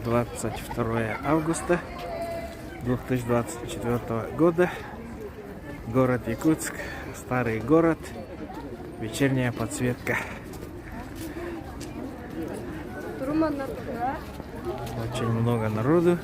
22 августа 2024 года. Город Якутск, старый город, вечерняя подсветка. Очень много народу.